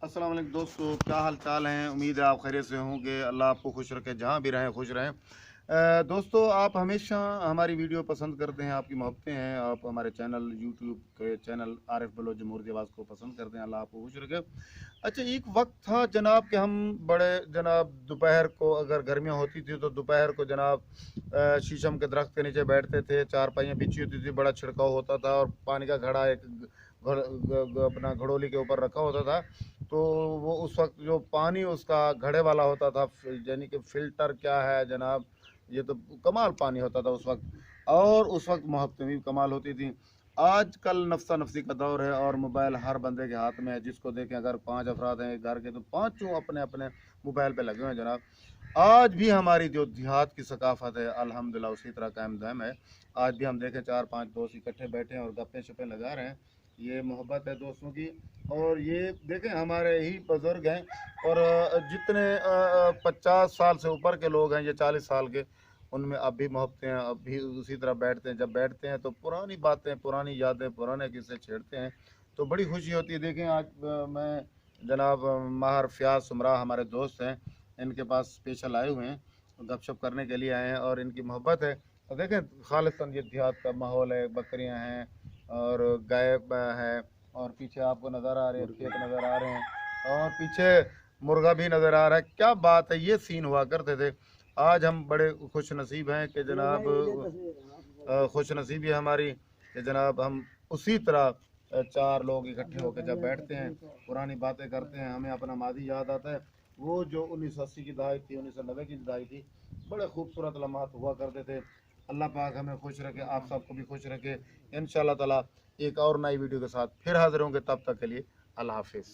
अस्सलाम वालेकुम दोस्तों, क्या हाल चाल हैं। उम्मीद है आप खैरियत से होंगे। अल्लाह आपको खुश रखे, जहाँ भी रहें खुश रहें। दोस्तों, आप हमेशा हमारी वीडियो पसंद करते हैं, आपकी मोहब्बतें हैं। आप हमारे चैनल यूट्यूब के चैनल आरिफ बलोच जमहूरी आवाज़ को पसंद करते हैं। अल्लाह आपको खुश रखे। अच्छा, एक वक्त था जनाब कि हम बड़े जनाब दोपहर को, अगर गर्मियाँ होती थी तो दोपहर को जनाब शीशम के दरख्त के नीचे बैठते थे। चारपाइयाँ बिछी होती थी, बड़ा छिड़काव होता था और पानी का घड़ा एक अपना घड़ोली के ऊपर रखा होता था। तो वो उस वक्त जो पानी उसका घड़े वाला होता था, यानी कि फ़िल्टर क्या है जनाब, ये तो कमाल पानी होता था उस वक्त। और उस वक्त मोहब्बतें भी कमाल होती थी। आजकल नफ्सा नफसी का दौर है और मोबाइल हर बंदे के हाथ में है। जिसको देखें, अगर 5 अफराद हैं घर के तो पाँचों अपने अपने मोबाइल पे लगे हुए हैं जनाब। आज भी हमारी जो देहात की सकाफत है अल्हम्दुलिल्लाह उसी तरह कायम दायम है। आज भी हम देखें 4-5 दोस्त इकट्ठे बैठे हैं और गप्पे शप्पे लगा रहे हैं। ये मोहब्बत है दोस्तों की। और ये देखें, हमारे ही बुज़ुर्ग हैं और जितने 50 साल से ऊपर के लोग हैं, ये 40 साल के, उनमें अब भी मोहब्बतें हैं। अब भी उसी तरह बैठते हैं। जब बैठते हैं तो पुरानी बातें, पुरानी यादें, पुराने किस्से छेड़ते हैं तो बड़ी खुशी होती है। देखें, आज मैं जनाब माहर फ़याज़ सुमरा हमारे दोस्त हैं, इनके पास स्पेशल आए हुए हैं, गपशप करने के लिए आए हैं और इनकी मोहब्बत है। और देखें, खालिसन ये देहात का माहौल है, बकरियां हैं और गाय है और पीछे आपको नज़र आ रहे हैं, खेत नज़र आ रहे हैं और पीछे मुर्गा भी नज़र आ रहा है। क्या बात है, ये सीन हुआ करते थे। आज हम बड़े खुश नसीब हैं कि जनाब खुश नसीबी है हमारी कि जनाब हम उसी तरह 4 लोग इकट्ठे होकर जब बैठते हैं, पुरानी बातें करते हैं, हमें अपना माजी याद आता है। वो जो 1980 की दहाई थी, 1990 की दहाई थी, बड़े खूबसूरत लम्हात हुआ करते थे। अल्लाह पाक हमें खुश रखे, आप सबको भी खुश रखे। इंशाल्लाह ताला एक और नई वीडियो के साथ फिर हाजिर होंगे। तब तक के लिए अल्लाह हाफिज़।